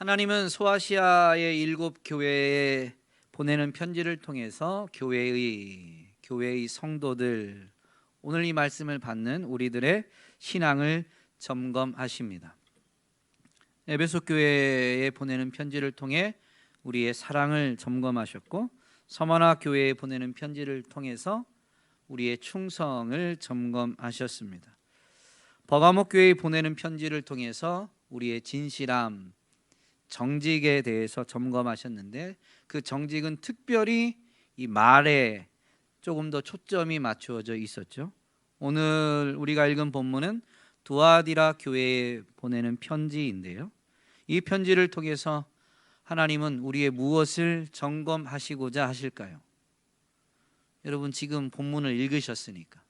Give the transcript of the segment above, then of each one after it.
하나님은 소아시아의 7교회에 보내는 편지를 통해서 교회의 성도들, 오늘 이 말씀을 받는 우리들의 신앙을 점검하십니다. 에베소 교회에 보내는 편지를 통해 우리의 사랑을 점검하셨고, 서머나 교회에 보내는 편지를 통해서 우리의 충성을 점검하셨습니다. 버가목 교회에 보내는 편지를 통해서 우리의 진실함, 정직에 대해서 점검하셨는데, 그 정직은 특별히 이 말에 조금 더 초점이 맞추어져 있었죠. 오늘 우리가 읽은 본문은 두아디라 교회에 보내는 편지인데요, 이 편지를 통해서 하나님은 우리의 무엇을 점검하시고자 하실까요? 여러분, 지금 본문을 읽으셨으니까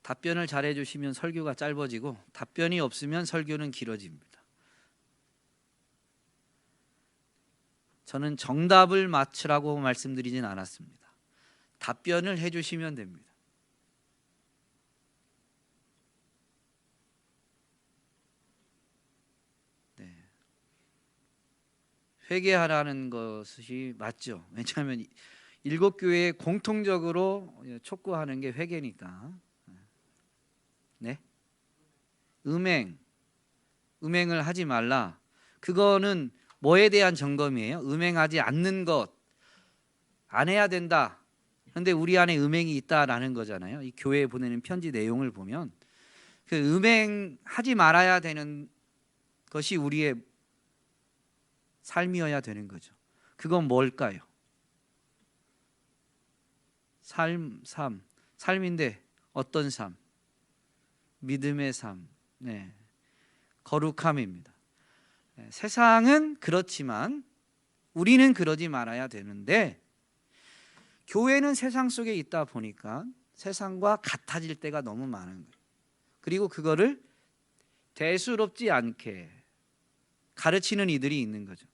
답변을 잘해 주시면 설교가 짧아지고, 답변이 없으면 설교는 길어집니다. 저는 정답을 맞추라고 말씀드리진 않았습니다. 답변을 해 주시면 됩니다. 네. 회개하라는 것이 맞죠. 왜냐하면 7교회에 공통적으로 촉구하는 게 회개니까. 네? 음행을 하지 말라. 그거는 뭐에 대한 점검이에요? 음행하지 않는 것, 안 해야 된다. 그런데 우리 안에 음행이 있다라는 거잖아요. 이 교회에 보내는 편지 내용을 보면 그 음행하지 말아야 되는 것이 우리의 삶이어야 되는 거죠. 그건 뭘까요? 삶인데 어떤 삶? 믿음의 삶, 거룩함입니다. 세상은 그렇지만 우리는 그러지 말아야 되는데, 교회는 세상 속에 있다 보니까 세상과 같아질 때가 너무 많은 거예요. 그리고 그거를 대수롭지 않게 가르치는 이들이 있는 거죠.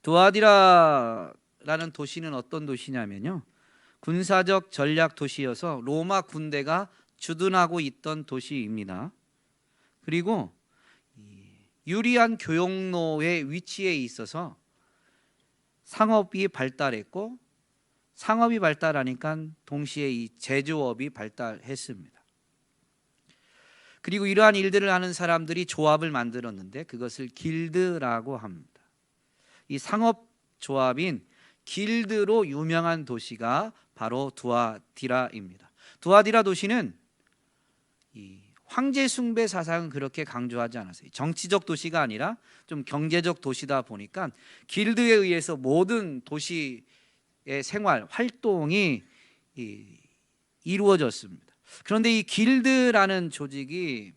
두아디라라는 도시는 어떤 도시냐면요, 군사적 전략 도시여서 로마 군대가 주둔하고 있던 도시입니다. 그리고 유리한 교역로의 위치에 있어서 상업이 발달했고, 상업이 발달하니까 동시에 이 제조업이 발달했습니다. 그리고 이러한 일들을 하는 사람들이 조합을 만들었는데 그것을 길드라고 합니다. 이 상업 조합인 길드로 유명한 도시가 바로 두아디라입니다. 두아디라 도시는 이 황제 숭배 사상은 그렇게 강조하지 않았어요. 정치적 도시가 아니라 좀 경제적 도시다 보니까 길드에 의해서 모든 도시의 생활, 활동이 이루어졌습니다. 그런데 이 길드라는 조직이,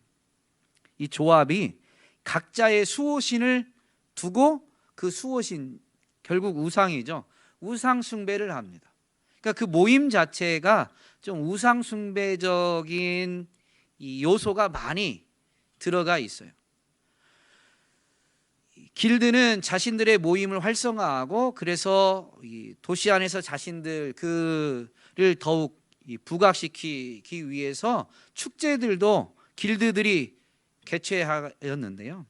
이 조합이 각자의 수호신을 두고, 그 수호신 결국 우상이죠. 우상 숭배를 합니다. 그러니까 그 모임 자체가 좀 우상 숭배적인 이 요소가 많이 들어가 있어요. 길드는 자신들의 모임을 활성화하고, 그래서 이 도시 안에서 자신들 그를 더욱 부각시키기 위해서 축제들도 길드들이 개최하였는데요,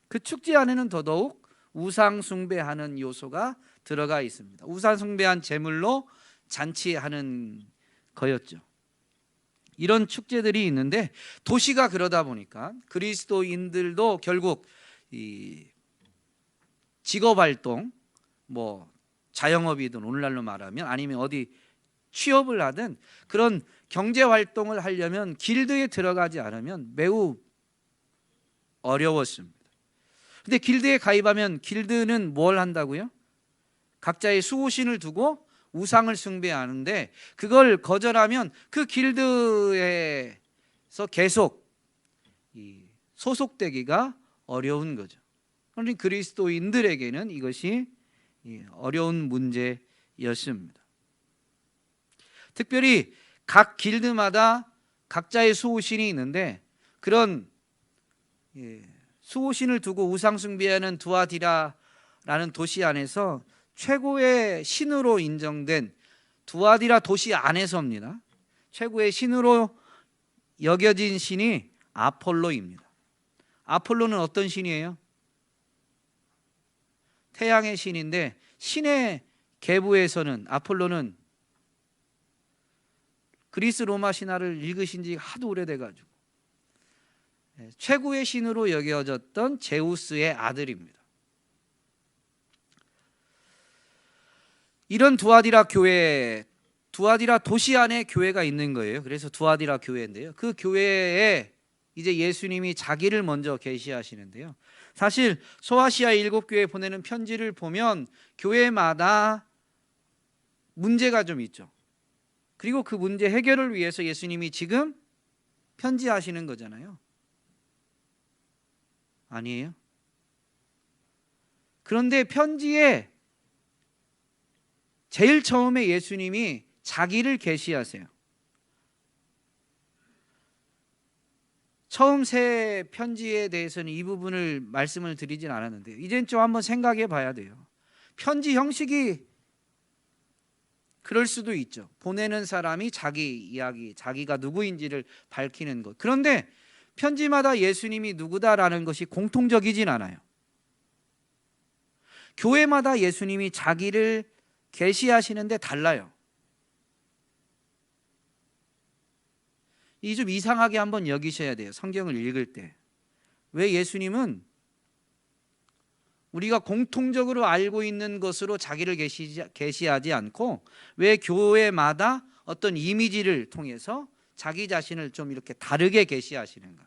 그 축제 안에는 더더욱 우상 숭배하는 요소가 들어가 있습니다. 우상 숭배한 제물로 잔치하는 거였죠. 이런 축제들이 있는데, 도시가 그러다 보니까 그리스도인들도 결국 이 직업활동, 뭐 자영업이든 오늘날로 말하면, 아니면 어디 취업을 하든 그런 경제활동을 하려면 길드에 들어가지 않으면 매우 어려웠습니다. 근데 길드에 가입하면 길드는 뭘 한다고요? 각자의 수호신을 두고 우상을 숭배하는데, 그걸 거절하면 그 길드에서 계속 소속되기가 어려운 거죠. 그러니 그리스도인들에게는 이것이 어려운 문제였습니다. 특별히 각 길드마다 각자의 수호신이 있는데, 그런 수호신을 두고 우상 숭배하는 두아디라라는 도시 안에서 최고의 신으로 인정된 두아디라 도시 안에서입니다. 최고의 신으로 여겨진 신이 아폴로입니다. 아폴로는 어떤 신이에요? 태양의 신인데 신의 계보에서는 아폴로는 그리스 로마 신화를 읽으신 지 하도 오래돼가지고 최고의 신으로 여겨졌던 제우스의 아들입니다. 이런 두아디라 교회, 두아디라 도시 안에 교회가 있는 거예요. 그래서 두아디라 교회인데요. 그 교회에 이제 예수님이 자기를 먼저 계시하시는데요. 사실 소아시아 7교회에 보내는 편지를 보면 교회마다 문제가 좀 있죠. 그리고 그 문제 해결을 위해서 예수님이 지금 편지하시는 거잖아요. 아니에요? 그런데 편지에 제일 처음에 예수님이 자기를 계시하세요. 처음 세 편지에 대해서는 이 부분을 말씀을 드리진 않았는데요. 이젠 좀 한번 생각해 봐야 돼요. 편지 형식이 그럴 수도 있죠. 보내는 사람이 자기 이야기, 자기가 누구인지를 밝히는 것. 그런데 편지마다 예수님이 누구다라는 것이 공통적이진 않아요. 교회마다 예수님이 자기를 계시하시는데 달라요. 이 좀 이상하게 한번 여기셔야 돼요. 성경을 읽을 때. 왜 예수님은 우리가 공통적으로 알고 있는 것으로 자기를 계시하지 않고 왜 교회마다 어떤 이미지를 통해서 자기 자신을 좀 이렇게 다르게 계시하시는가?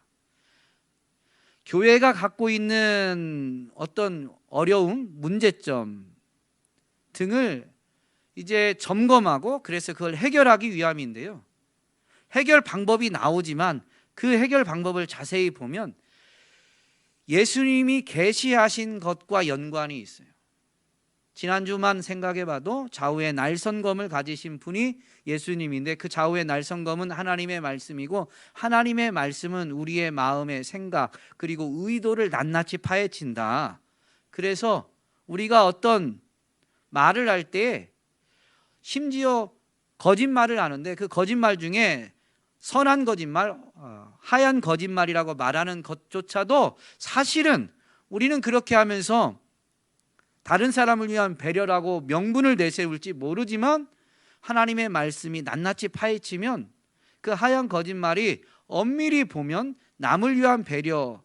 교회가 갖고 있는 어떤 어려움, 문제점 등을 이제 점검하고 그래서 그걸 해결하기 위함인데요. 해결 방법이 나오지만 그 해결 방법을 자세히 보면 예수님이 계시하신 것과 연관이 있어요. 지난주만 생각해 봐도 좌우에 날선검을 가지신 분이 예수님인데 그 좌우의 날선검은 하나님의 말씀이고 하나님의 말씀은 우리의 마음의 생각 그리고 의도를 낱낱이 파헤친다. 그래서 우리가 어떤 말을 할 때 심지어 거짓말을 하는데 그 거짓말 중에 선한 거짓말, 하얀 거짓말이라고 말하는 것조차도 사실은 우리는 그렇게 하면서 다른 사람을 위한 배려라고 명분을 내세울지 모르지만 하나님의 말씀이 낱낱이 파헤치면 그 하얀 거짓말이 엄밀히 보면 남을 위한 배려가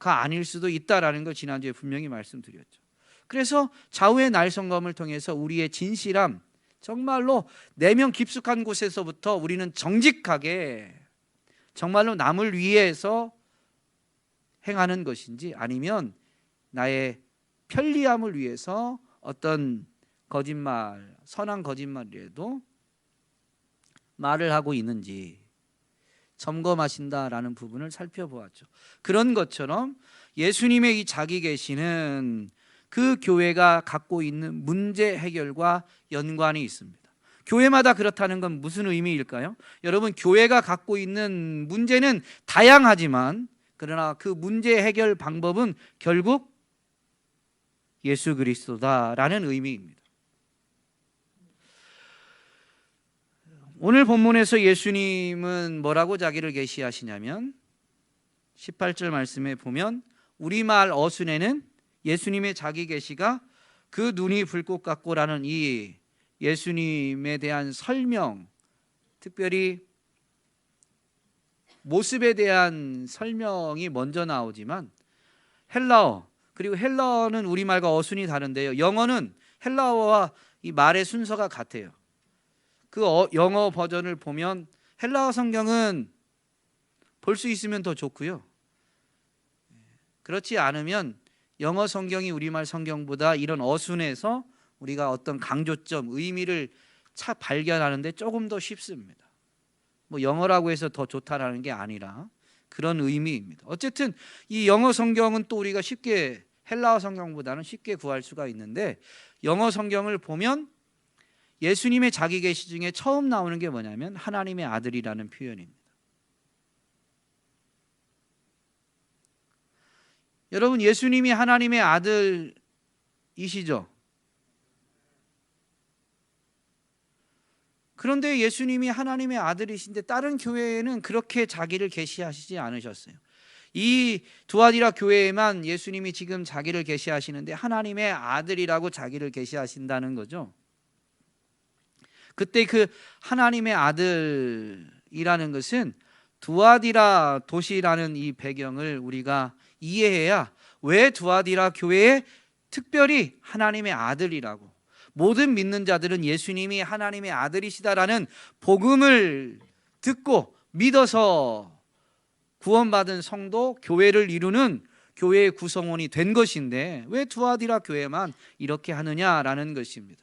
아닐 수도 있다라는 걸 지난주에 분명히 말씀드렸죠. 그래서 좌우의 날선검을 통해서 우리의 진실함, 정말로 내면 깊숙한 곳에서부터 우리는 정직하게 정말로 남을 위해서 행하는 것인지 아니면 나의 편리함을 위해서 어떤 거짓말, 선한 거짓말이라도 말을 하고 있는지 점검하신다라는 부분을 살펴보았죠. 그런 것처럼 예수님의 이 자기 계시는 그 교회가 갖고 있는 문제 해결과 연관이 있습니다. 교회마다 그렇다는 건 무슨 의미일까요? 여러분, 교회가 갖고 있는 문제는 다양하지만 그러나 그 문제 해결 방법은 결국 예수 그리스도다라는 의미입니다. 오늘 본문에서 예수님은 뭐라고 자기를 계시하시냐면 18절 말씀에 보면 우리말 어순에는 예수님의 자기 계시가 그 눈이 불꽃 같고라는 이 예수님에 대한 설명, 특별히 모습에 대한 설명이 먼저 나오지만 헬라어, 그리고 헬라어는 우리말과 어순이 다른데요. 영어는 헬라어와 이 말의 순서가 같아요. 그 영어 버전을 보면 헬라어 성경은 볼 수 있으면 더 좋고요. 그렇지 않으면 영어 성경이 우리말 성경보다 이런 어순에서 우리가 어떤 강조점, 의미를 발견하는데 조금 더 쉽습니다. 뭐 영어라고 해서 더 좋다라는 게 아니라 그런 의미입니다. 어쨌든 이 영어 성경은 또 우리가 쉽게 헬라어 성경보다는 쉽게 구할 수가 있는데 영어 성경을 보면 예수님의 자기 계시 중에 처음 나오는 게 뭐냐면 하나님의 아들이라는 표현입니다. 여러분, 예수님이 하나님의 아들이시죠? 그런데 예수님이 하나님의 아들이신데 다른 교회에는 그렇게 자기를 계시하시지 않으셨어요. 이 두아디라 교회에만 예수님이 지금 자기를 계시하시는데 하나님의 아들이라고 자기를 계시하신다는 거죠. 그때 그 하나님의 아들이라는 것은 두아디라 도시라는 이 배경을 우리가 이해해야 왜 두아디라 교회에 특별히 하나님의 아들이라고, 모든 믿는 자들은 예수님이 하나님의 아들이시다라는 복음을 듣고 믿어서 구원받은 성도, 교회를 이루는 교회의 구성원이 된 것인데 왜 두아디라 교회만 이렇게 하느냐라는 것입니다.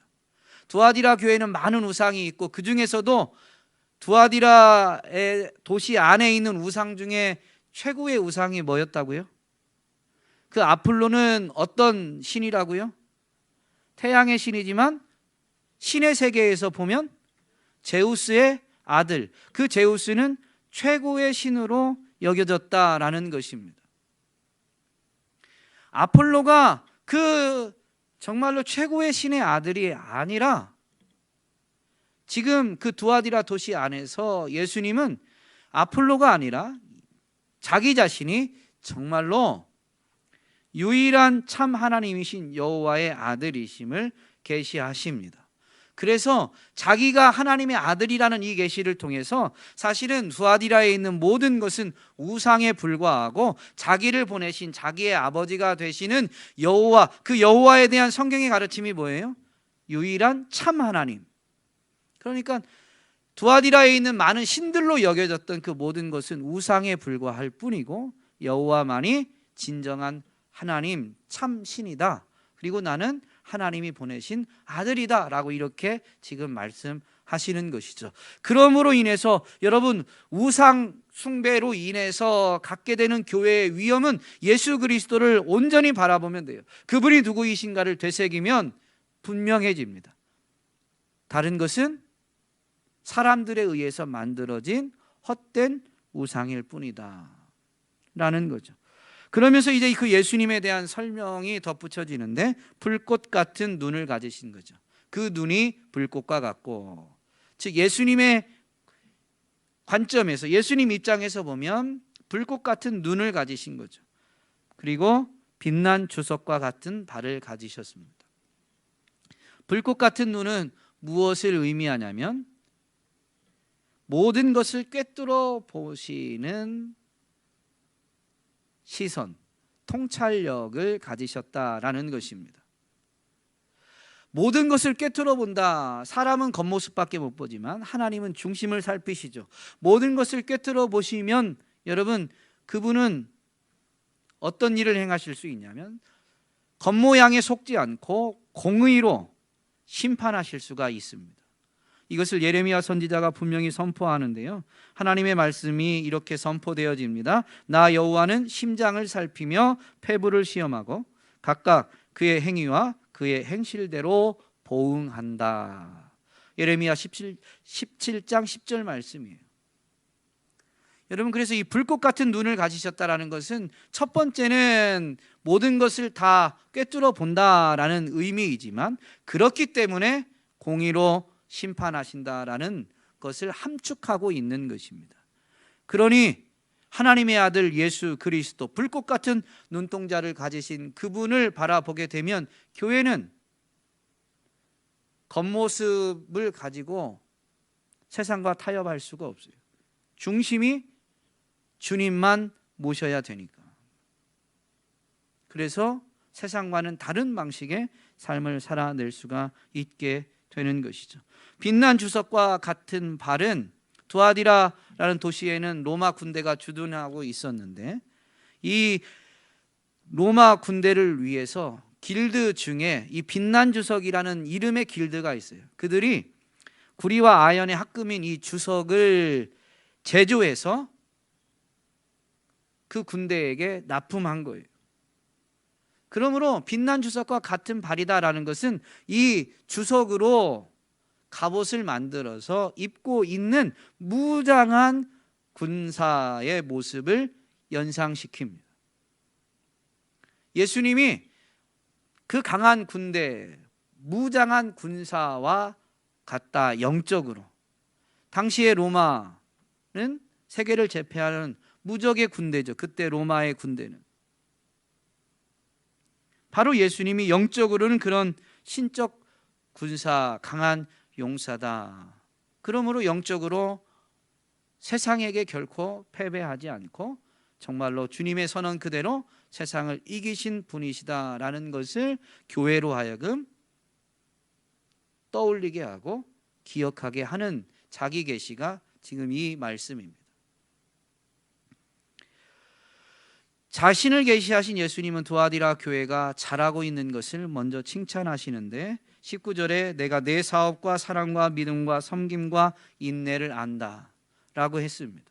두아디라 교회는 많은 우상이 있고 그 중에서도 두아디라의 도시 안에 있는 우상 중에 최고의 우상이 뭐였다고요? 그 아폴로는 어떤 신이라고요? 태양의 신이지만 신의 세계에서 보면 제우스의 아들, 그 제우스는 최고의 신으로 여겨졌다라는 것입니다. 아폴로가 그 정말로 최고의 신의 아들이 아니라 지금 그 두아디라 도시 안에서 예수님은 아폴로가 아니라 자기 자신이 정말로 유일한 참 하나님이신 여호와의 아들이심을 계시하십니다. 그래서 자기가 하나님의 아들이라는 이 계시를 통해서 사실은 두아디라에 있는 모든 것은 우상에 불과하고 자기를 보내신 자기의 아버지가 되시는 여호와, 그 여호와에 대한 성경의 가르침이 뭐예요? 유일한 참 하나님. 그러니까 두아디라에 있는 많은 신들로 여겨졌던 그 모든 것은 우상에 불과할 뿐이고 여호와만이 진정한 하나님, 참 신이다. 그리고 나는 하나님이 보내신 아들이다 라고 이렇게 지금 말씀하시는 것이죠. 그러므로 인해서 여러분, 우상 숭배로 인해서 갖게 되는 교회의 위험은 예수 그리스도를 온전히 바라보면 돼요. 그분이 누구이신가를 되새기면 분명해집니다. 다른 것은 사람들에 의해서 만들어진 헛된 우상일 뿐이다 라는 거죠. 그러면서 이제 그 예수님에 대한 설명이 덧붙여지는데 불꽃 같은 눈을 가지신 거죠. 그 눈이 불꽃과 같고, 즉 예수님의 관점에서, 예수님 입장에서 보면 불꽃 같은 눈을 가지신 거죠. 그리고 빛난 주석과 같은 발을 가지셨습니다. 불꽃 같은 눈은 무엇을 의미하냐면 모든 것을 꿰뚫어 보시는 시선, 통찰력을 가지셨다라는 것입니다. 모든 것을 꿰뚫어 본다. 사람은 겉모습밖에 못 보지만 하나님은 중심을 살피시죠. 모든 것을 꿰뚫어 보시면 여러분, 그분은 어떤 일을 행하실 수 있냐면 겉모양에 속지 않고 공의로 심판하실 수가 있습니다. 이것을 예레미야 선지자가 분명히 선포하는데요, 하나님의 말씀이 이렇게 선포되어집니다. 나 여호와는 심장을 살피며 폐부를 시험하고 각각 그의 행위와 그의 행실대로 보응한다. 예레미야 17장 10절 말씀이에요. 여러분, 그래서 이 불꽃 같은 눈을 가지셨다라는 것은 첫 번째는 모든 것을 다 꿰뚫어 본다라는 의미이지만 그렇기 때문에 공의로 심판하신다라는 것을 함축하고 있는 것입니다. 그러니 하나님의 아들 예수 그리스도, 불꽃 같은 눈동자를 가지신 그분을 바라보게 되면 교회는 겉모습을 가지고 세상과 타협할 수가 없어요. 중심이 주님만 모셔야 되니까. 그래서 세상과는 다른 방식의 삶을 살아낼 수가 있게 되는 것이죠. 빛난 주석과 같은 발은, 두아디라라는 도시에는 로마 군대가 주둔하고 있었는데 이 로마 군대를 위해서 길드 중에 이 빛난 주석이라는 이름의 길드가 있어요. 그들이 구리와 아연의 합금인 이 주석을 제조해서 그 군대에게 납품한 거예요. 그러므로 빛난 주석과 같은 발이다라는 것은 이 주석으로 갑옷을 만들어서 입고 있는 무장한 군사의 모습을 연상시킵니다. 예수님이 그 강한 군대, 무장한 군사와 같다, 영적으로. 당시의 로마는 세계를 제패하는 무적의 군대죠. 그때 로마의 군대는. 바로 예수님이 영적으로는 그런 신적 군사, 강한 용사다. 그러므로 영적으로 세상에게 결코 패배하지 않고 정말로 주님의 선언 그대로 세상을 이기신 분이시다라는 것을 교회로 하여금 떠올리게 하고 기억하게 하는 자기 계시가 지금 이 말씀입니다. 자신을 계시하신 예수님은 두아디라 교회가 잘하고 있는 것을 먼저 칭찬하시는데 19절에 내가 내 사업과 사랑과 믿음과 섬김과 인내를 안다 라고 했습니다.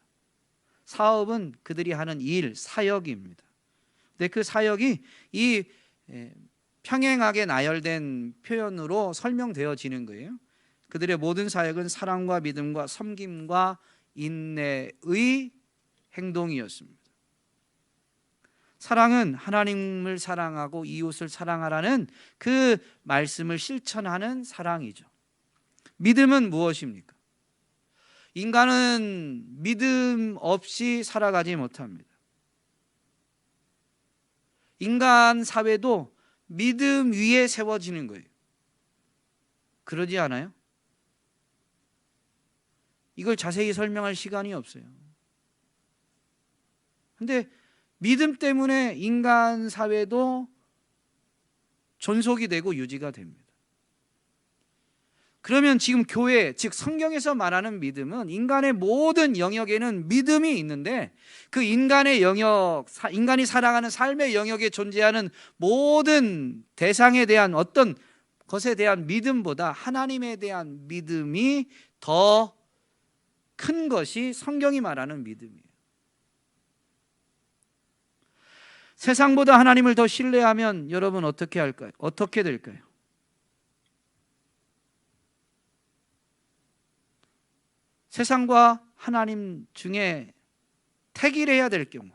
사업은 그들이 하는 일, 사역입니다. 근데 그 사역이 이 평행하게 나열된 표현으로 설명되어지는 거예요. 그들의 모든 사역은 사랑과 믿음과 섬김과 인내의 행동이었습니다. 사랑은 하나님을 사랑하고 이웃을 사랑하라는 그 말씀을 실천하는 사랑이죠. 믿음은 무엇입니까? 인간은 믿음 없이 살아가지 못합니다. 인간 사회도 믿음 위에 세워지는 거예요. 그러지 않아요? 이걸 자세히 설명할 시간이 없어요. 근데 믿음 때문에 인간 사회도 존속이 되고 유지가 됩니다. 그러면 지금 교회, 즉 성경에서 말하는 믿음은 인간의 모든 영역에는 믿음이 있는데 그 인간의 영역, 인간이 살아가는 삶의 영역에 존재하는 모든 대상에 대한 어떤 것에 대한 믿음보다 하나님에 대한 믿음이 더 큰 것이 성경이 말하는 믿음이에요. 세상보다 하나님을 더 신뢰하면 여러분 어떻게 할까요? 어떻게 될까요? 세상과 하나님 중에 택일해야 될 경우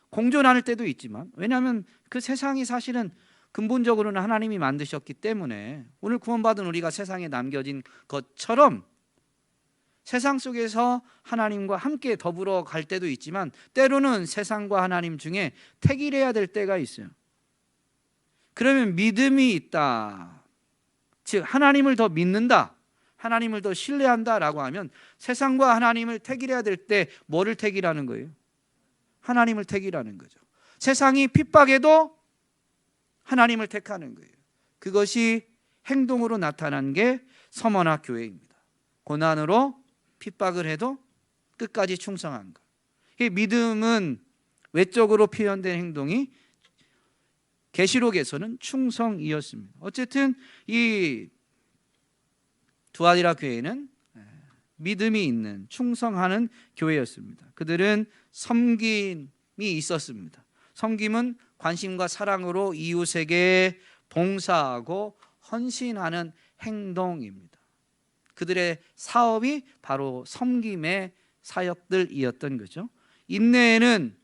공존할 때도 있지만, 왜냐하면 그 세상이 사실은 근본적으로는 하나님이 만드셨기 때문에 오늘 구원받은 우리가 세상에 남겨진 것처럼 세상 속에서 하나님과 함께 더불어 갈 때도 있지만 때로는 세상과 하나님 중에 택일해야 될 때가 있어요. 그러면 믿음이 있다, 즉 하나님을 더 믿는다, 하나님을 더 신뢰한다라고 하면 세상과 하나님을 택일해야 될 때 뭐를 택일하는 거예요? 하나님을 택일하는 거죠. 세상이 핍박해도 하나님을 택하는 거예요. 그것이 행동으로 나타난 게 서머나 교회입니다. 고난으로 핍박을 해도 끝까지 충성한 것. 이 믿음은 외적으로 표현된 행동이 계시록에서는 충성이었습니다. 어쨌든 이 두아디라 교회는 믿음이 있는 충성하는 교회였습니다. 그들은 섬김이 있었습니다. 섬김은 관심과 사랑으로 이웃에게 봉사하고 헌신하는 행동입니다. 그들의 사업이 바로 섬김의 사역들이었던 거죠. 인내는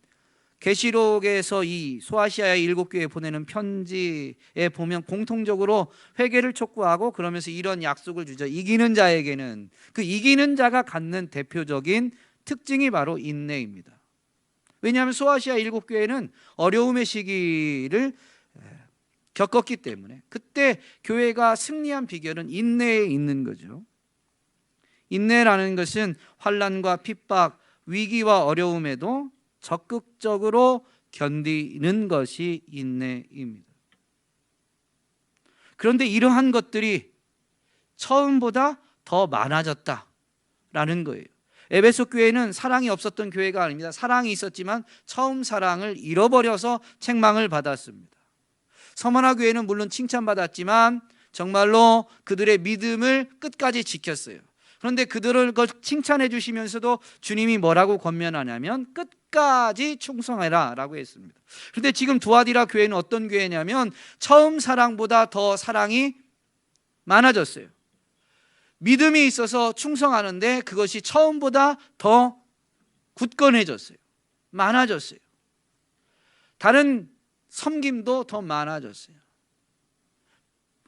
계시록에서 이 소아시아의 7교회에 보내는 편지에 보면 공통적으로 회개를 촉구하고 그러면서 이런 약속을 주죠. 이기는 자에게는, 그 이기는 자가 갖는 대표적인 특징이 바로 인내입니다. 왜냐하면 소아시아 7교회는 어려움의 시기를 겪었기 때문에 그때 교회가 승리한 비결은 인내에 있는 거죠. 인내라는 것은 환난과 핍박, 위기와 어려움에도 적극적으로 견디는 것이 인내입니다. 그런데 이러한 것들이 처음보다 더 많아졌다라는 거예요. 에베소 교회는 사랑이 없었던 교회가 아닙니다. 사랑이 있었지만 처음 사랑을 잃어버려서 책망을 받았습니다. 서머나 교회는 물론 칭찬받았지만 정말로 그들의 믿음을 끝까지 지켰어요. 그런데 그들을 칭찬해 주시면서도 주님이 뭐라고 권면하냐면 끝까지 충성해라 라고 했습니다. 그런데 지금 두아디라 교회는 어떤 교회냐면 처음 사랑보다 더 사랑이 많아졌어요. 믿음이 있어서 충성하는데 그것이 처음보다 더 굳건해졌어요. 많아졌어요. 다른 섬김도 더 많아졌어요.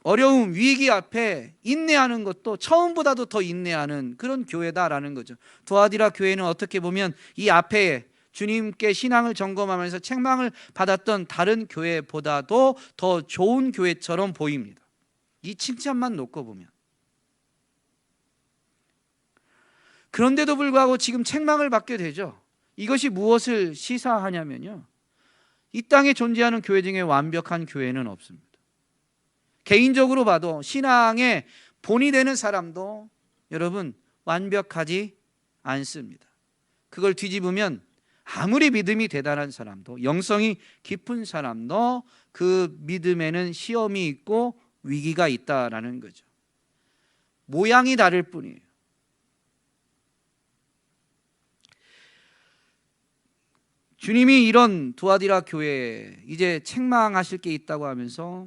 어려움, 위기 앞에 인내하는 것도 처음보다도 더 인내하는 그런 교회다라는 거죠. 두아디라 교회는 어떻게 보면 이 앞에 주님께 신앙을 점검하면서 책망을 받았던 다른 교회보다도 더 좋은 교회처럼 보입니다. 이 칭찬만 놓고 보면. 그런데도 불구하고 지금 책망을 받게 되죠. 이것이 무엇을 시사하냐면요, 이 땅에 존재하는 교회 중에 완벽한 교회는 없습니다. 개인적으로 봐도 신앙의 본이 되는 사람도 여러분 완벽하지 않습니다. 그걸 뒤집으면 아무리 믿음이 대단한 사람도, 영성이 깊은 사람도 그 믿음에는 시험이 있고 위기가 있다라는 거죠. 모양이 다를 뿐이에요. 주님이 이런 두아디라 교회에 이제 책망하실 게 있다고 하면서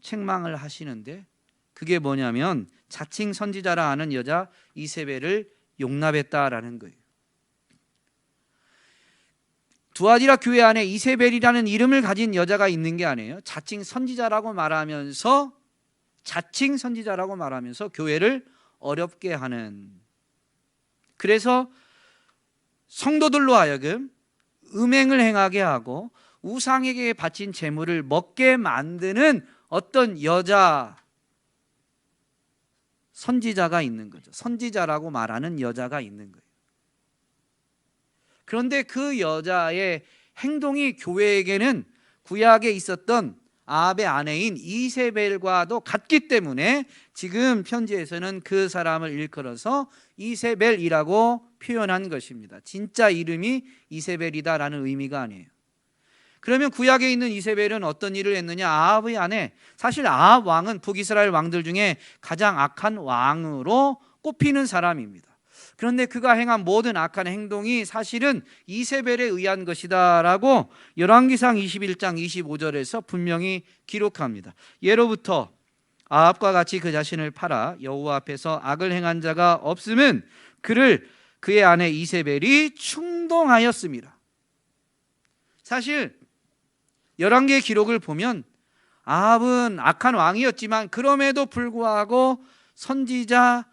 책망을 하시는데, 그게 뭐냐면 자칭 선지자라 하는 여자 이세벨을 용납했다라는 거예요. 두아디라 교회 안에 이세벨이라는 이름을 가진 여자가 있는 게 아니에요. 자칭 선지자라고 말하면서 교회를 어렵게 하는, 그래서 성도들로 하여금 음행을 행하게 하고 우상에게 바친 재물을 먹게 만드는 어떤 여자 선지자가 있는 거죠. 선지자라고 말하는 여자가 있는 거예요. 그런데 그 여자의 행동이 교회에게는 구약에 있었던 아합의 아내인 이세벨과도 같기 때문에 지금 편지에서는 그 사람을 일컬어서 이세벨이라고 표현한 것입니다. 진짜 이름이 이세벨이다라는 의미가 아니에요. 그러면 구약에 있는 이세벨은 어떤 일을 했느냐? 아합의 아내. 사실 아합 왕은 북이스라엘 왕들 중에 가장 악한 왕으로 꼽히는 사람입니다. 그런데 그가 행한 모든 악한 행동이 사실은 이세벨에 의한 것이다라고 열왕기상 21장 25절에서 분명히 기록합니다. 예로부터 아합과 같이 그 자신을 팔아 여호와 앞에서 악을 행한 자가 없음은 그를 그의 아내 이세벨이 충동하였습니다. 사실 열왕기의 기록을 보면 아합은 악한 왕이었지만 그럼에도 불구하고 선지자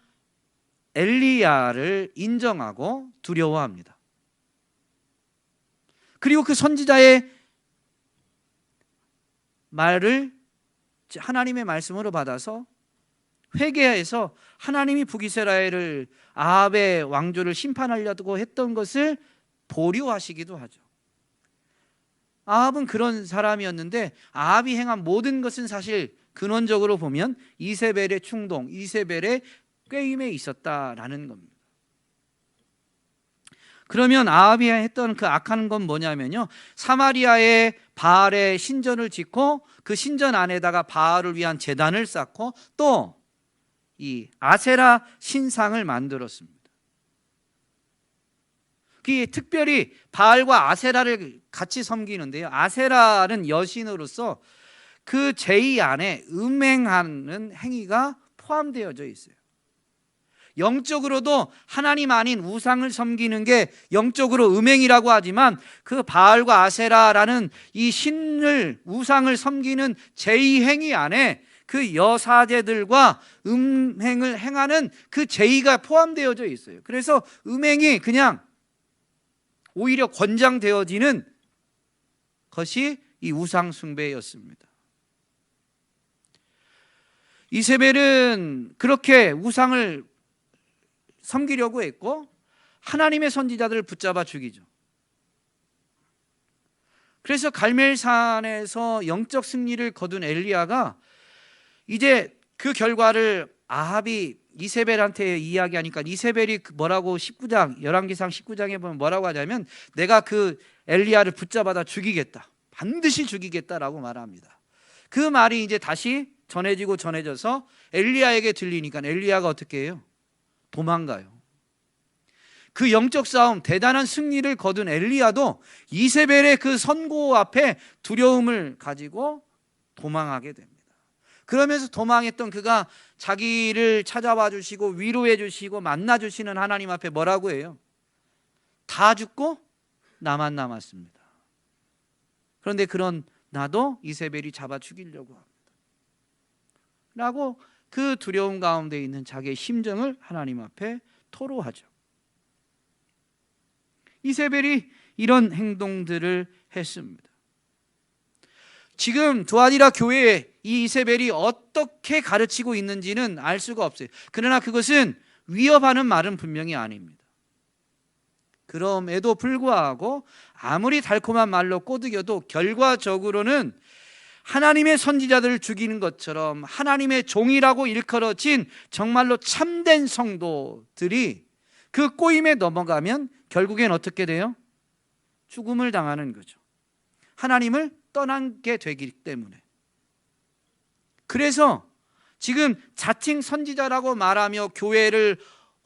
엘리야를 인정하고 두려워합니다. 그리고 그 선지자의 말을 하나님의 말씀으로 받아서 회개해서 하나님이 북이스라엘을 아합의 왕조를 심판하려고 했던 것을 보류하시기도 하죠. 아합은 그런 사람이었는데 아합이 행한 모든 것은 사실 근원적으로 보면 이세벨의 충동, 이세벨의 꾀임에 있었다라는 겁니다. 그러면 아합이 했던 그 악한 건 뭐냐면요, 사마리아에 바알의 신전을 짓고 그 신전 안에다가 바알을 위한 제단을 쌓고 또 이 아세라 신상을 만들었습니다. 특별히 바알과 아세라를 같이 섬기는데요, 아세라는 여신으로서 그 제의 안에 음행하는 행위가 포함되어져 있어요. 영적으로도 하나님 아닌 우상을 섬기는 게 영적으로 음행이라고 하지만 그 바알과 아세라라는 이 신을, 우상을 섬기는 제의 행위 안에 그 여사제들과 음행을 행하는 그 제의가 포함되어져 있어요. 그래서 음행이 그냥 오히려 권장되어지는 것이 이 우상 숭배였습니다. 이세벨은 그렇게 우상을 섬기려고 했고 하나님의 선지자들을 붙잡아 죽이죠. 그래서 갈멜산에서 영적 승리를 거둔 엘리야가 이제 그 결과를 아합이 이세벨한테 이야기하니까 이세벨이 뭐라고 19장 열왕기상 19장에 보면 뭐라고 하냐면 내가 그 엘리야를 붙잡아다 죽이겠다, 반드시 죽이겠다라고 말합니다. 그 말이 이제 다시 전해져서 엘리야에게 들리니까 엘리야가 어떻게 해요? 도망가요. 그 영적 싸움, 대단한 승리를 거둔 엘리야도 이세벨의 그 선고 앞에 두려움을 가지고 도망하게 됩니다. 그러면서 도망했던 그가 자기를 찾아와 주시고 위로해 주시고 만나 주시는 하나님 앞에 뭐라고 해요? 다 죽고 나만 남았습니다. 그런데 그런 나도 이세벨이 잡아 죽이려고 합니다. 라고 그 두려움 가운데 있는 자기의 심정을 하나님 앞에 토로하죠. 이세벨이 이런 행동들을 했습니다. 지금 두아디라 교회에 이 이세벨이 어떻게 가르치고 있는지는 알 수가 없어요. 그러나 그것은 위협하는 말은 분명히 아닙니다. 그럼에도 불구하고 아무리 달콤한 말로 꼬드겨도 결과적으로는 하나님의 선지자들을 죽이는 것처럼 하나님의 종이라고 일컬어진 정말로 참된 성도들이 그 꼬임에 넘어가면 결국엔 어떻게 돼요? 죽음을 당하는 거죠. 하나님을 떠나게 되기 때문에. 그래서 지금 자칭 선지자라고 말하며 교회를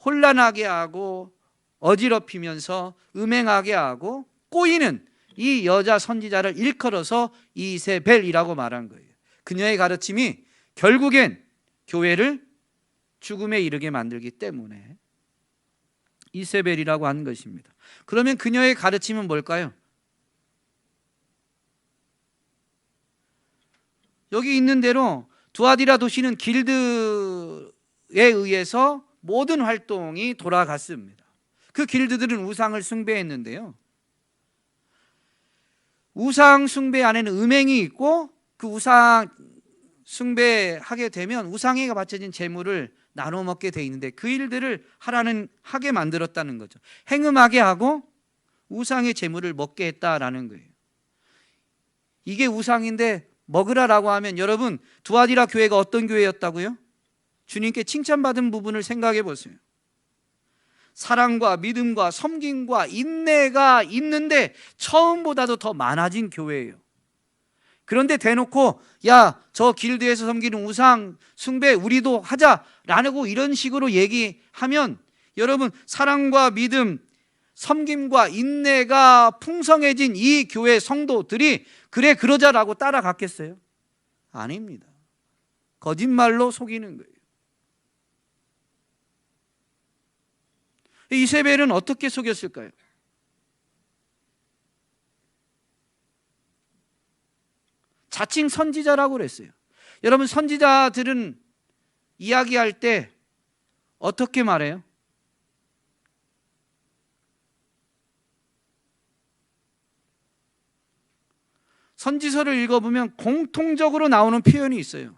혼란하게 하고 어지럽히면서 음행하게 하고 꼬이는 이 여자 선지자를 일컬어서 이세벨이라고 말한 거예요. 그녀의 가르침이 결국엔 교회를 죽음에 이르게 만들기 때문에 이세벨이라고 한 것입니다. 그러면 그녀의 가르침은 뭘까요? 여기 있는 대로 두아디라 도시는 길드에 의해서 모든 활동이 돌아갔습니다. 그 길드들은 우상을 숭배했는데요, 우상 숭배 안에는 음행이 있고 그 우상 숭배하게 되면 우상에 바쳐진 재물을 나눠 먹게 돼 있는데 그 일들을 하게 만들었다는 거죠. 행음하게 하고 우상의 재물을 먹게 했다라는 거예요. 이게 우상인데 먹으라라고 하면 여러분 두아디라 교회가 어떤 교회였다고요? 주님께 칭찬받은 부분을 생각해 보세요. 사랑과 믿음과 섬김과 인내가 있는데 처음보다도 더 많아진 교회예요. 그런데 대놓고 야, 저 길드에서 섬기는 우상 숭배 우리도 하자라고 이런 식으로 얘기하면 여러분 사랑과 믿음, 섬김과 인내가 풍성해진 이 교회 성도들이 그래 그러자라고 따라갔겠어요? 아닙니다. 거짓말로 속이는 거예요. 이세벨은 어떻게 속였을까요? 자칭 선지자라고 그랬어요. 여러분 선지자들은 이야기할 때 어떻게 말해요? 선지서를 읽어보면 공통적으로 나오는 표현이 있어요.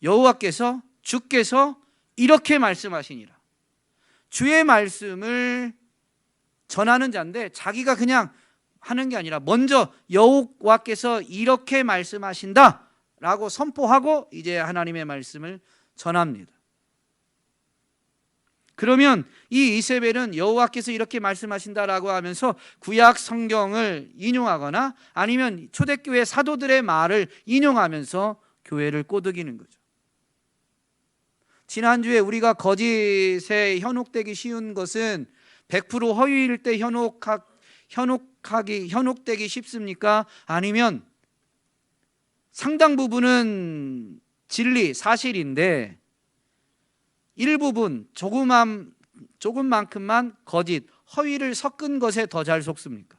여호와께서 주께서 이렇게 말씀하시니라. 주의 말씀을 전하는 자인데 자기가 그냥 하는 게 아니라 먼저 여호와께서 이렇게 말씀하신다 라고 선포하고 이제 하나님의 말씀을 전합니다. 그러면 이 이세벨은 여호와께서 이렇게 말씀하신다라고 하면서 구약 성경을 인용하거나 아니면 초대교회 사도들의 말을 인용하면서 교회를 꼬드기는 거죠. 지난주에 우리가 거짓에 현혹되기 쉬운 것은 100% 허위일 때 현혹되기 쉽습니까? 아니면 상당 부분은 진리, 사실인데 일부분 조금만큼만 거짓, 허위를 섞은 것에 더 잘 속습니까?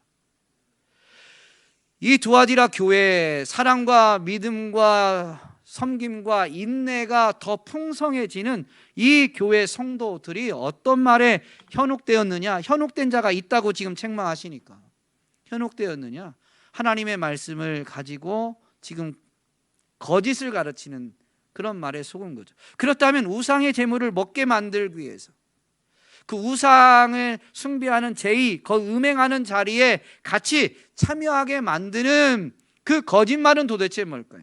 이 두아디라 교회의 사랑과 믿음과 섬김과 인내가 더 풍성해지는 이 교회 성도들이 어떤 말에 현혹되었느냐? 현혹된 자가 있다고 지금 책망하시니까 현혹되었느냐? 하나님의 말씀을 가지고 지금 거짓을 가르치는 그런 말에 속은 거죠. 그렇다면 우상의 재물을 먹게 만들기 위해서 그 우상을 숭배하는 제의, 그 음행하는 자리에 같이 참여하게 만드는 그 거짓말은 도대체 뭘까요?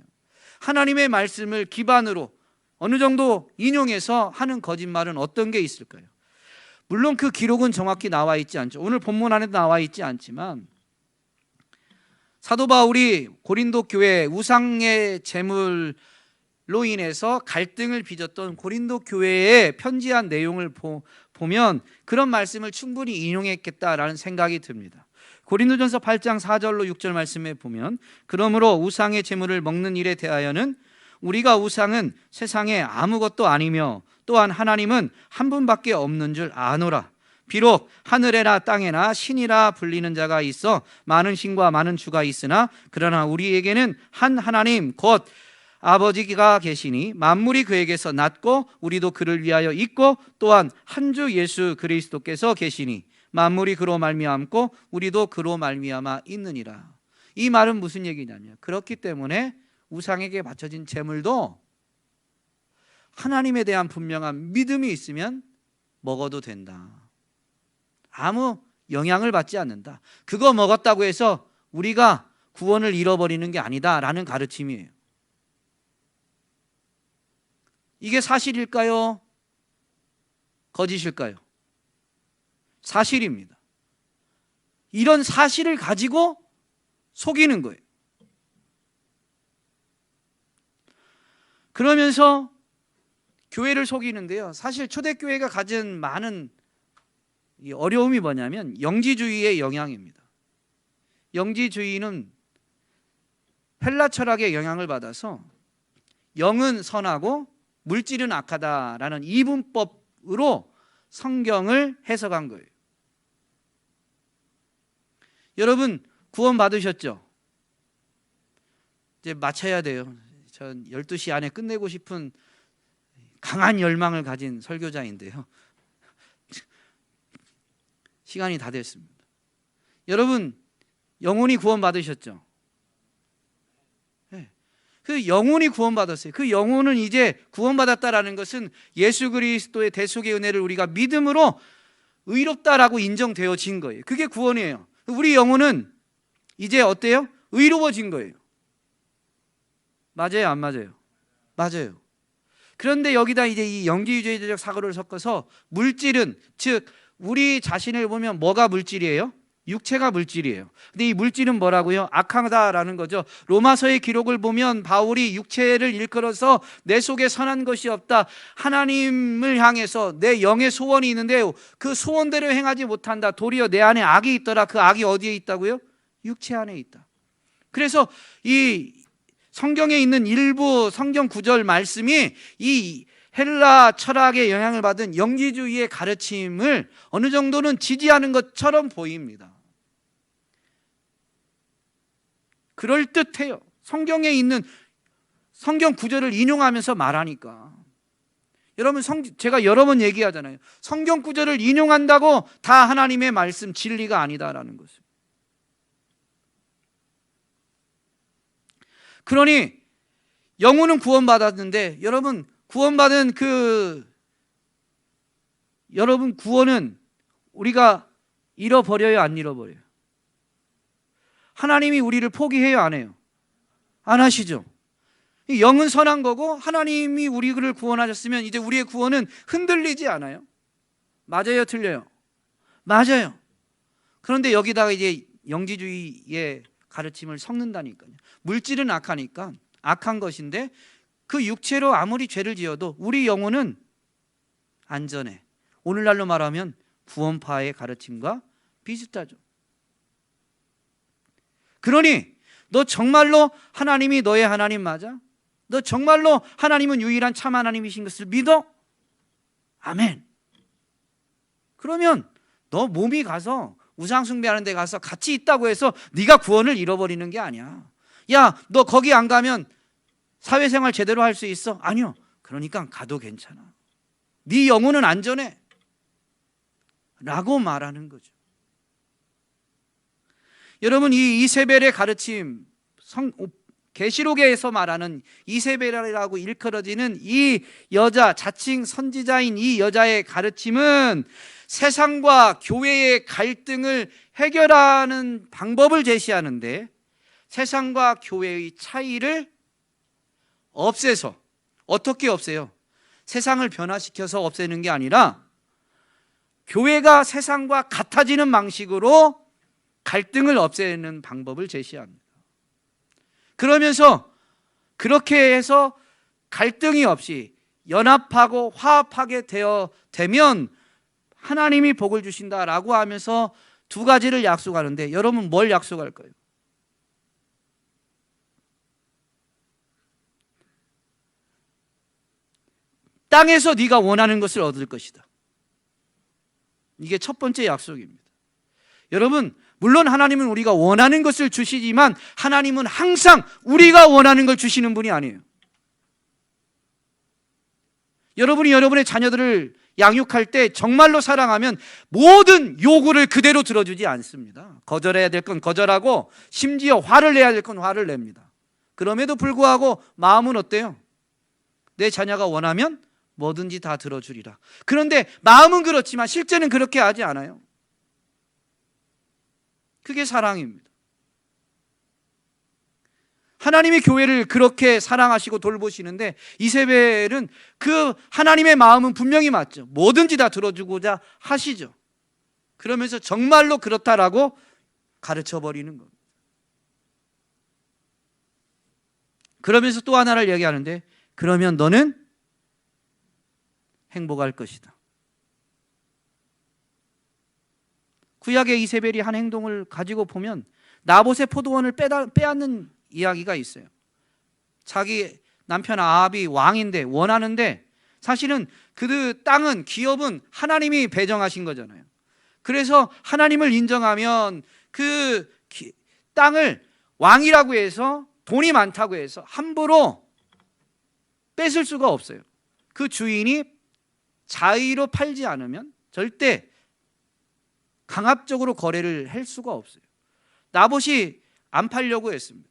하나님의 말씀을 기반으로 어느 정도 인용해서 하는 거짓말은 어떤 게 있을까요? 물론 그 기록은 정확히 나와 있지 않죠. 오늘 본문 안에도 나와 있지 않지만 사도 바울이 고린도 교회 우상의 재물로 인해서 갈등을 빚었던 고린도 교회에 편지한 내용을 보면 그런 말씀을 충분히 인용했겠다라는 생각이 듭니다. 고린도전서 8장 4절로 6절 말씀에 보면 그러므로 우상의 재물을 먹는 일에 대하여는 우리가 우상은 세상에 아무것도 아니며 또한 하나님은 한 분밖에 없는 줄 아노라. 비록 하늘에나 땅에나 신이라 불리는 자가 있어 많은 신과 많은 주가 있으나 그러나 우리에게는 한 하나님 곧 아버지가 계시니 만물이 그에게서 났고 우리도 그를 위하여 있고 또한 한 주 예수 그리스도께서 계시니 만물이 그로 말미암고 우리도 그로 말미암아 있느니라. 이 말은 무슨 얘기냐면, 그렇기 때문에 우상에게 바쳐진 제물도 하나님에 대한 분명한 믿음이 있으면 먹어도 된다. 아무 영향을 받지 않는다. 그거 먹었다고 해서 우리가 구원을 잃어버리는 게 아니다라는 가르침이에요. 이게 사실일까요? 거짓일까요? 사실입니다. 이런 사실을 가지고 속이는 거예요. 그러면서 교회를 속이는데요, 사실 초대교회가 가진 많은 이 어려움이 뭐냐면 영지주의의 영향입니다. 영지주의는 헬라 철학의 영향을 받아서 영은 선하고 물질은 악하다라는 이분법으로 성경을 해석한 거예요. 여러분 구원 받으셨죠? 이제 마쳐야 돼요. 전 12시 안에 끝내고 싶은 강한 열망을 가진 설교자인데요, 시간이 다 됐습니다. 여러분 영혼이 구원 받으셨죠? 네. 그 영혼이 구원 받았어요. 그 영혼은 이제 구원 받았다라는 것은 예수 그리스도의 대속의 은혜를 우리가 믿음으로 의롭다라고 인정되어진 거예요. 그게 구원이에요. 우리 영혼은 이제 어때요? 의로워진 거예요. 맞아요, 안 맞아요? 맞아요. 그런데 여기다 이제 이 영지주의적 사고를 섞어서 물질은, 즉 우리 자신을 보면 뭐가 물질이에요? 육체가 물질이에요. 근데 이 물질은 뭐라고요? 악하다라는 거죠. 로마서의 기록을 보면 바울이 육체를 일컬어서 내 속에 선한 것이 없다, 하나님을 향해서 내 영의 소원이 있는데 그 소원대로 행하지 못한다, 도리어 내 안에 악이 있더라. 그 악이 어디에 있다고요? 육체 안에 있다. 그래서 이 성경에 있는 일부 성경 구절 말씀이 이 헬라 철학의 영향을 받은 영지주의의 가르침을 어느 정도는 지지하는 것처럼 보입니다. 그럴듯해요. 성경에 있는 성경 구절을 인용하면서 말하니까. 여러분 제가 여러 번 얘기하잖아요. 성경 구절을 인용한다고 다 하나님의 말씀 진리가 아니다라는 것을. 그러니 영혼은 구원받았는데, 여러분 구원받은 여러분 구원은 우리가 잃어버려요, 안 잃어버려요? 하나님이 우리를 포기해요, 안 해요? 안 하시죠. 영은 선한 거고 하나님이 우리를 구원하셨으면 이제 우리의 구원은 흔들리지 않아요. 맞아요, 틀려요? 맞아요. 그런데 여기다가 이제 영지주의의 가르침을 섞는다니까요. 물질은 악하니까 악한 것인데 그 육체로 아무리 죄를 지어도 우리 영혼은 안전해. 오늘날로 말하면 구원파의 가르침과 비슷하죠. 그러니 너 정말로 하나님이 너의 하나님 맞아? 너 정말로 하나님은 유일한 참 하나님이신 것을 믿어? 아멘. 그러면 너 몸이 가서 우상 숭배하는 데 가서 같이 있다고 해서 네가 구원을 잃어버리는 게 아니야. 야, 너 거기 안 가면 사회생활 제대로 할 수 있어? 아니요. 그러니까 가도 괜찮아. 네 영혼은 안전해 라고 말하는 거죠. 여러분 이 이세벨의 가르침, 계시록에서 말하는 이세벨이라고 일컬어지는 이 여자, 자칭 선지자인 이 여자의 가르침은 세상과 교회의 갈등을 해결하는 방법을 제시하는데, 세상과 교회의 차이를 없애서, 어떻게 없애요? 세상을 변화시켜서 없애는 게 아니라 교회가 세상과 같아지는 방식으로 갈등을 없애는 방법을 제시합니다. 그러면서 그렇게 해서 갈등이 없이 연합하고 화합하게 되면 하나님이 복을 주신다라고 하면서 두 가지를 약속하는데, 여러분 뭘 약속할까요? 땅에서 네가 원하는 것을 얻을 것이다. 이게 첫 번째 약속입니다. 여러분 물론 하나님은 우리가 원하는 것을 주시지만 하나님은 항상 우리가 원하는 걸 주시는 분이 아니에요. 여러분이 여러분의 자녀들을 양육할 때 정말로 사랑하면 모든 요구를 그대로 들어주지 않습니다. 거절해야 될 건 거절하고 심지어 화를 내야 될 건 화를 냅니다. 그럼에도 불구하고 마음은 어때요? 내 자녀가 원하면 뭐든지 다 들어주리라. 그런데 마음은 그렇지만 실제는 그렇게 하지 않아요. 그게 사랑입니다. 하나님의 교회를 그렇게 사랑하시고 돌보시는데 이세벨은 그 하나님의 마음은 분명히 맞죠. 뭐든지 다 들어주고자 하시죠. 그러면서 정말로 그렇다라고 가르쳐버리는 겁니다. 그러면서 또 하나를 얘기하는데, 그러면 너는 행복할 것이다. 구약의 이세벨이 한 행동을 가지고 보면 나봇의 포도원을 빼앗는 이야기가 있어요. 자기 남편 아합이 왕인데 원하는데, 사실은 그 땅은, 기업은 하나님이 배정하신 거잖아요. 그래서 하나님을 인정하면 그 땅을 왕이라고 해서, 돈이 많다고 해서 함부로 뺏을 수가 없어요. 그 주인이 자의로 팔지 않으면 절대 강압적으로 거래를 할 수가 없어요. 나봇이 안 팔려고 했습니다.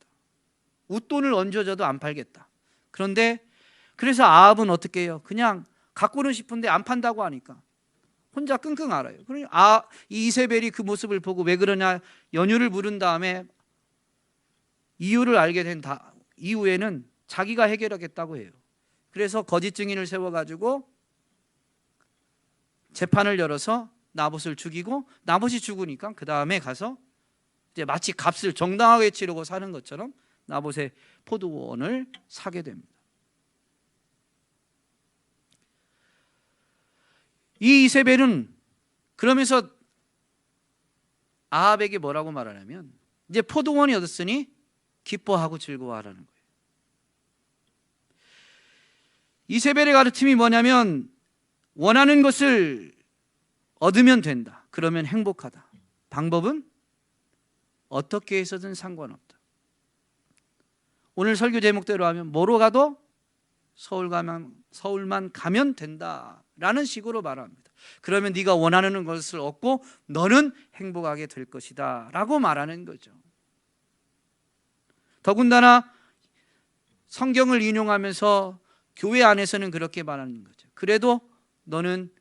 웃돈을 얹어줘도 안 팔겠다. 그런데 그래서 아합은 어떻게 해요? 그냥 갖고는 싶은데 안 판다고 하니까 혼자 끙끙 앓아요. 그러니까 이 이세벨이 그 모습을 보고 왜 그러냐 연유를 부른 다음에 이유를 알게 된 이후에는 자기가 해결하겠다고 해요. 그래서 거짓 증인을 세워가지고 재판을 열어서 나봇을 죽이고, 나봇이 죽으니까 그 다음에 가서 이제 마치 값을 정당하게 치르고 사는 것처럼 나봇의 포도원을 사게 됩니다. 이 이세벨은 그러면서 아합에게 뭐라고 말하냐면, 이제 포도원이 얻었으니 기뻐하고 즐거워하라는 거예요. 이세벨의 가르침이 뭐냐면, 원하는 것을 얻으면 된다. 그러면 행복하다. 방법은 어떻게 해서든 상관없다. 오늘 설교 제목대로 하면 뭐로 가도 서울만 가면 된다라는 식으로 말합니다. 그러면 네가 원하는 것을 얻고 너는 행복하게 될 것이다 라고 말하는 거죠. 더군다나 성경을 인용하면서 교회 안에서는 그렇게 말하는 거죠. 그래도 너는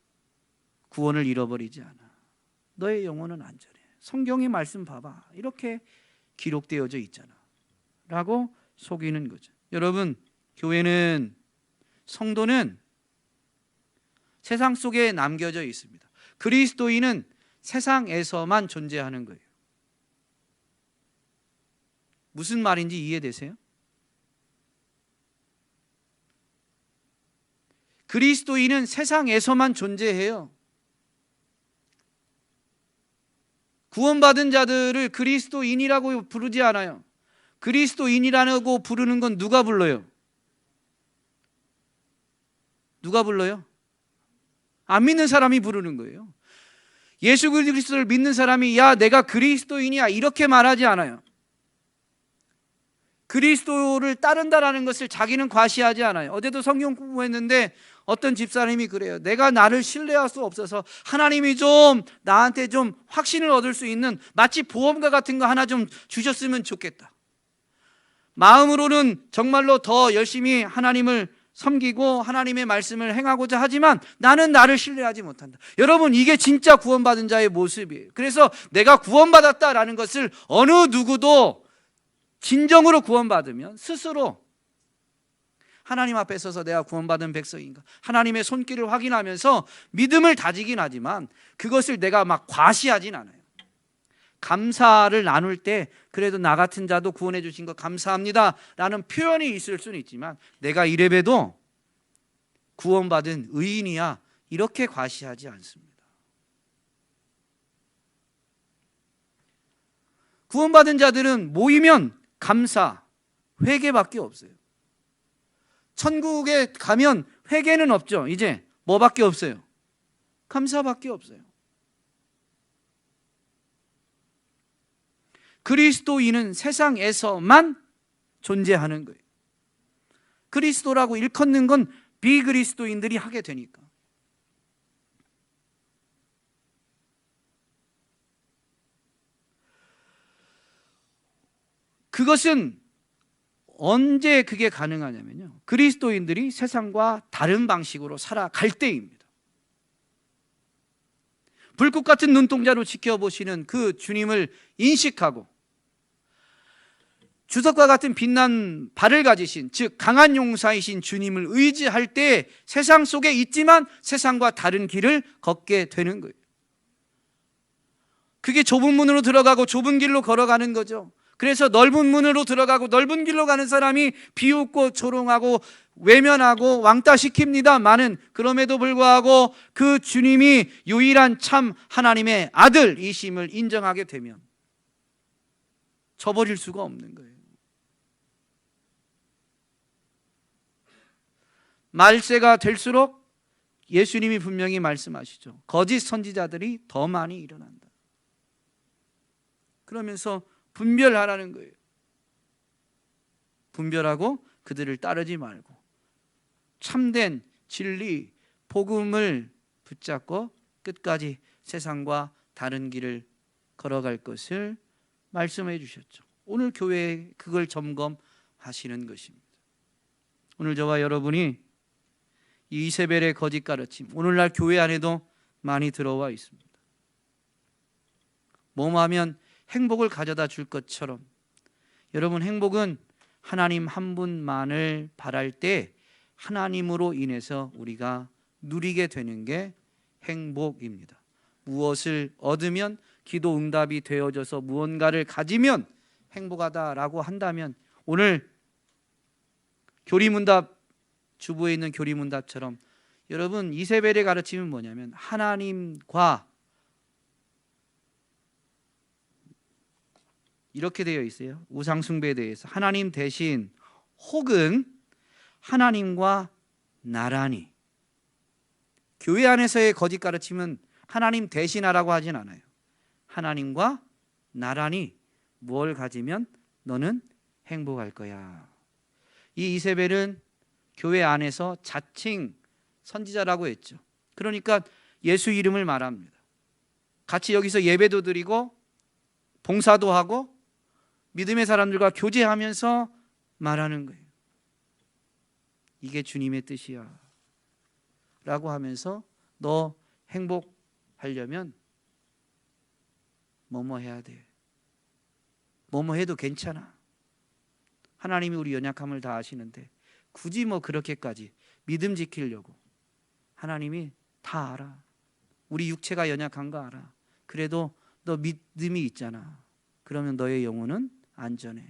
구원을 잃어버리지 않아. 너의 영혼은 안전해. 성경의 말씀 봐봐. 이렇게 기록되어져 있잖아 라고 속이는 거죠. 여러분, 교회는, 성도는 세상 속에 남겨져 있습니다. 그리스도인은 세상에서만 존재하는 거예요. 무슨 말인지 이해되세요? 그리스도인은 세상에서만 존재해요. 구원받은 자들을 그리스도인이라고 부르지 않아요. 그리스도인이라고 부르는 건 누가 불러요? 누가 불러요? 안 믿는 사람이 부르는 거예요. 예수 그리스도를 믿는 사람이 야 내가 그리스도인이야 이렇게 말하지 않아요. 그리스도를 따른다라는 것을 자기는 과시하지 않아요. 어제도 성경 공부했는데 어떤 집사님이 그래요. 내가 나를 신뢰할 수 없어서 하나님이 좀 나한테 좀 확신을 얻을 수 있는 마치 보험과 같은 거 하나 좀 주셨으면 좋겠다. 마음으로는 정말로 더 열심히 하나님을 섬기고 하나님의 말씀을 행하고자 하지만 나는 나를 신뢰하지 못한다. 여러분, 이게 진짜 구원받은 자의 모습이에요. 그래서 내가 구원받았다라는 것을 어느 누구도 진정으로 구원받으면 스스로 하나님 앞에 서서 내가 구원받은 백성인가, 하나님의 손길을 확인하면서 믿음을 다지긴 하지만 그것을 내가 막 과시하진 않아요. 감사를 나눌 때 그래도 나 같은 자도 구원해 주신 것 감사합니다 라는 표현이 있을 수는 있지만 내가 이래봬도 구원받은 의인이야 이렇게 과시하지 않습니다. 구원받은 자들은 모이면 감사, 회개밖에 없어요. 천국에 가면 회개는 없죠. 이제 뭐밖에 없어요? 감사밖에 없어요. 그리스도인은 세상에서만 존재하는 거예요. 그리스도라고 일컫는 건 비그리스도인들이 하게 되니까. 그것은 언제 그게 가능하냐면요, 그리스도인들이 세상과 다른 방식으로 살아갈 때입니다. 불꽃 같은 눈동자로 지켜보시는 그 주님을 인식하고 주석과 같은 빛난 발을 가지신, 즉 강한 용사이신 주님을 의지할 때 세상 속에 있지만 세상과 다른 길을 걷게 되는 거예요. 그게 좁은 문으로 들어가고 좁은 길로 걸어가는 거죠. 그래서 넓은 문으로 들어가고 넓은 길로 가는 사람이 비웃고 조롱하고 외면하고 왕따시킵니다마는, 그럼에도 불구하고 그 주님이 유일한 참 하나님의 아들이심을 인정하게 되면 저버릴 수가 없는 거예요. 말세가 될수록 예수님이 분명히 말씀하시죠. 거짓 선지자들이 더 많이 일어난다. 그러면서 분별하라는 거예요. 분별하고 그들을 따르지 말고 참된 진리, 복음을 붙잡고 끝까지 세상과 다른 길을 걸어갈 것을 말씀해 주셨죠. 오늘 교회에 그걸 점검하시는 것입니다. 오늘 저와 여러분이 이 이세벨의 거짓 가르침, 오늘날 교회 안에도 많이 들어와 있습니다. 뭐뭐 하면 행복을 가져다 줄 것처럼, 여러분, 행복은 하나님 한 분만을 바랄 때 하나님으로 인해서 우리가 누리게 되는 게 행복입니다. 무엇을 얻으면, 기도 응답이 되어져서 무언가를 가지면 행복하다라고 한다면, 오늘 교리문답, 주부에 있는 교리문답처럼 여러분, 이세벨의 가르침은 뭐냐면 하나님과 이렇게 되어 있어요. 우상숭배에 대해서 하나님 대신 혹은 하나님과 나란히. 교회 안에서의 거짓 가르침은 하나님 대신하라고 하진 않아요. 하나님과 나란히 뭘 가지면 너는 행복할 거야. 이 이세벨은 교회 안에서 자칭 선지자라고 했죠. 그러니까 예수 이름을 말합니다. 같이 여기서 예배도 드리고 봉사도 하고 믿음의 사람들과 교제하면서 말하는 거예요. 이게 주님의 뜻이야 라고 하면서 너 행복하려면 뭐뭐 해야 돼. 뭐뭐 해도 괜찮아. 하나님이 우리 연약함을 다 아시는데 굳이 뭐 그렇게까지 믿음 지키려고. 하나님이 다 알아. 우리 육체가 연약한 거 알아. 그래도 너 믿음이 있잖아. 그러면 너의 영혼은 안전해.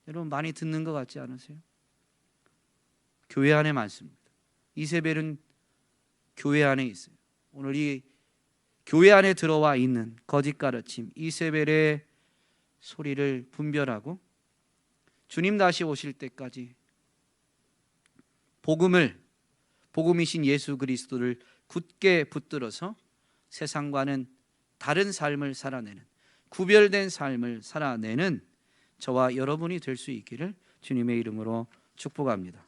여러분, 많이 듣는 것 같지 않으세요? 교회 안에 많습니다. 이세벨은 교회 안에 있어요. 오늘 이 교회 안에 들어와 있는 거짓 가르침, 이세벨의 소리를 분별하고 주님 다시 오실 때까지 복음이신 예수 그리스도를 굳게 붙들어서 세상과는 다른 삶을 살아내는, 구별된 삶을 살아내는 저와 여러분이 될 수 있기를 주님의 이름으로 축복합니다.